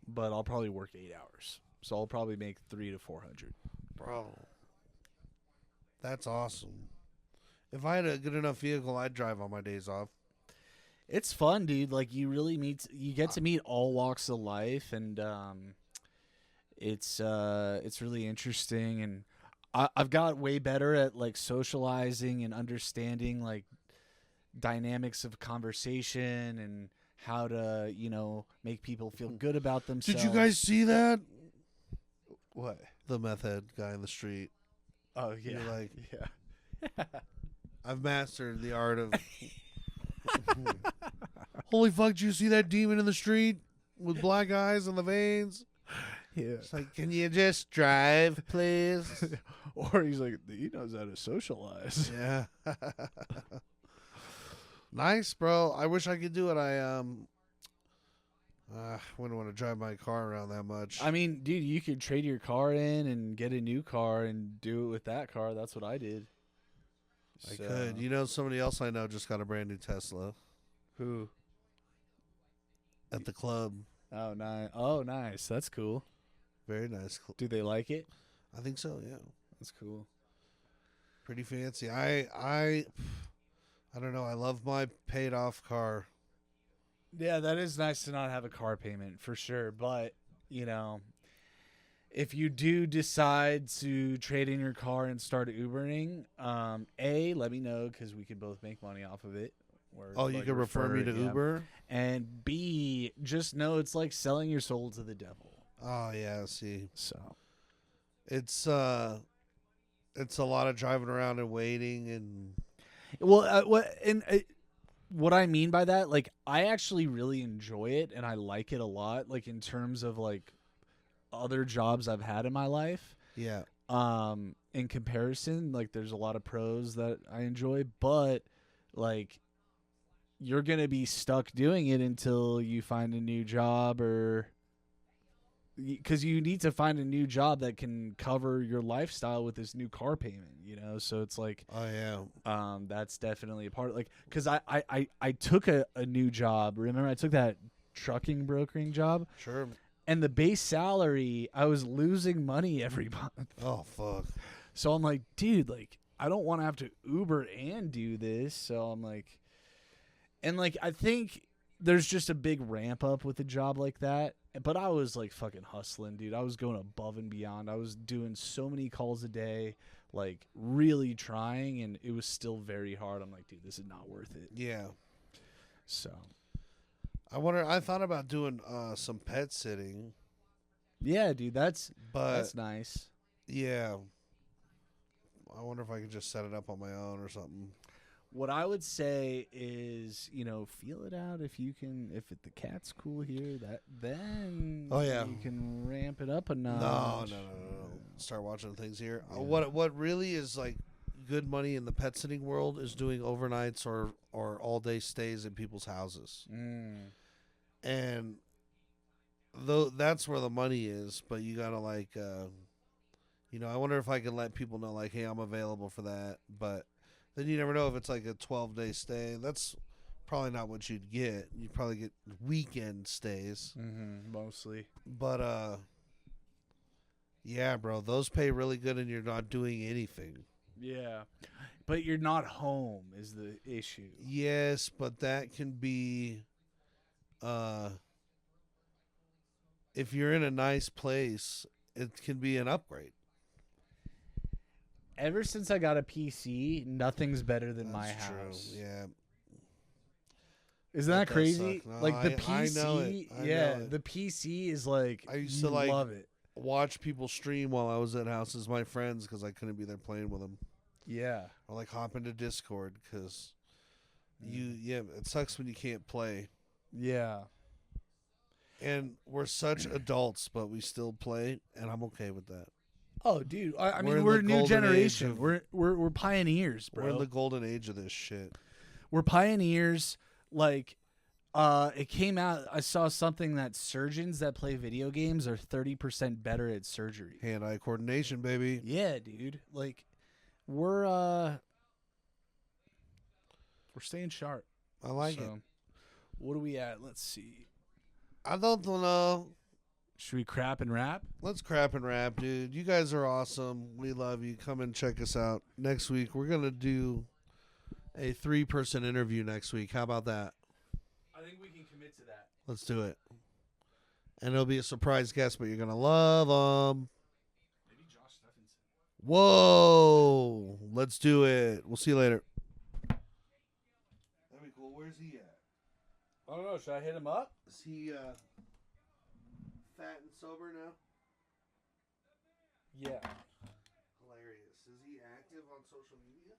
but I'll probably work 8 hours, so I'll probably make 300 to 400. Bro. That's awesome. If I had a good enough vehicle, I'd drive on my days off. It's fun, dude. Like you get to meet all walks of life, and it's really interesting. And I've got way better at like socializing and understanding like dynamics of conversation and how to make people feel good about themselves. Did you guys see that? What? The meth head guy in the street. Oh yeah, You're like, yeah. I've mastered the art of. Holy fuck! Did you see that demon in the street with black eyes and the veins? Yeah. It's like, can you just drive, please? Or he's like, he knows how to socialize. Yeah. Nice, bro. I wish I could do it. I wouldn't want to drive my car around that much. I mean, dude, you could trade your car in and get a new car and do it with that car. That's what I did. I could. You know, somebody else I know just got a brand new Tesla Who? at the club. Oh, nice. Oh, nice. That's cool. Very nice. Do they like it? I think so. Yeah. That's cool. Pretty fancy. I don't know. I love my paid off car. Yeah, that is nice to not have a car payment for sure. But, if you do decide to trade in your car and start Ubering, let me know because we can both make money off of it. Or, Oh, you like, can refer me to yeah. Uber? And B, just know it's like selling your soul to the devil. Oh, yeah. See, So, it's a lot of driving around and waiting and. well, what I mean by that, like, I actually really enjoy it and I like it a lot. Like in terms of like other jobs I've had in my life. Yeah. In comparison, like there's a lot of pros that I enjoy, but like you're gonna be stuck doing it until you find a new job, or because you need to find a new job that can cover your lifestyle with this new car payment, so it's like Oh, yeah. that's definitely a part, like, because I took a new job. Remember, I took that trucking brokering job, Sure. and the base salary, I was losing money every month. Oh, fuck. So I'm like, dude, like, I don't want to have to Uber and do this. So I'm like, and like, I think there's just a big ramp up with a job like that. But I was like fucking hustling, dude. I was going above and beyond. I was doing so many calls a day. like really trying, and it was still very hard. I'm like, dude, this is not worth it. Yeah. So I thought about doing some pet sitting, yeah, dude, that's but nice. yeah. I wonder if I could just set it up on my own or something. What I would say is, feel it out if you can. If the cat's cool here, then Oh, yeah. you can ramp it up a notch. No. Start watching things here. What really is like good money in the pet sitting world is doing overnights or all day stays in people's houses, and though that's where the money is. But you gotta like, I wonder if I can let people know like, hey, I'm available for that. But then you never know if it's like a 12-day stay. That's probably not what you'd get. You'd probably get weekend stays. Mostly. But yeah, bro, those pay really good, and you're not doing anything. Yeah, but you're not home is the issue. Yes, but that can be, if you're in a nice place, it can be an upgrade. Ever since I got a PC, nothing's better than my That's house. true. Yeah. Isn't that does crazy? suck. No, Like the I PC, know it. I yeah, know it. the PC is like I used you to, like, love it. Watch people stream while I was at houses, my friends, because I couldn't be there playing with them. Yeah, Or like hop into Discord because it sucks when you can't play. yeah. And we're such adults, but we still play, and I'm okay with that. Oh, dude, I We're mean, in we're the a new golden generation. age of- We're pioneers, bro. We're in the golden age of this shit. We're pioneers. Like, it came out. I saw something that surgeons that play video games are 30% better at surgery. Hand-eye coordination, baby. Yeah, dude. Like, we're staying sharp. I like it. What are we at? Let's see. I don't know. Should we crap and rap? Let's crap and rap, dude. You guys are awesome. We love you. Come and check us out. Next week, we're going to do a 3-person interview next week. How about that? I think we can commit to that. Let's do it. And it'll be a surprise guest, but you're going to love them. Maybe Josh Stephenson. Whoa. Let's do it. We'll see you later. That'd be cool. Where's he at? I don't know. Should I hit him up? Is he fat and sober now? Yeah. Hilarious. Is he active on social media?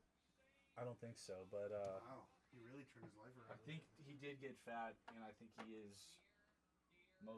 I don't think so, but Wow. He really turned his life around. I think he did get fat, and I think he is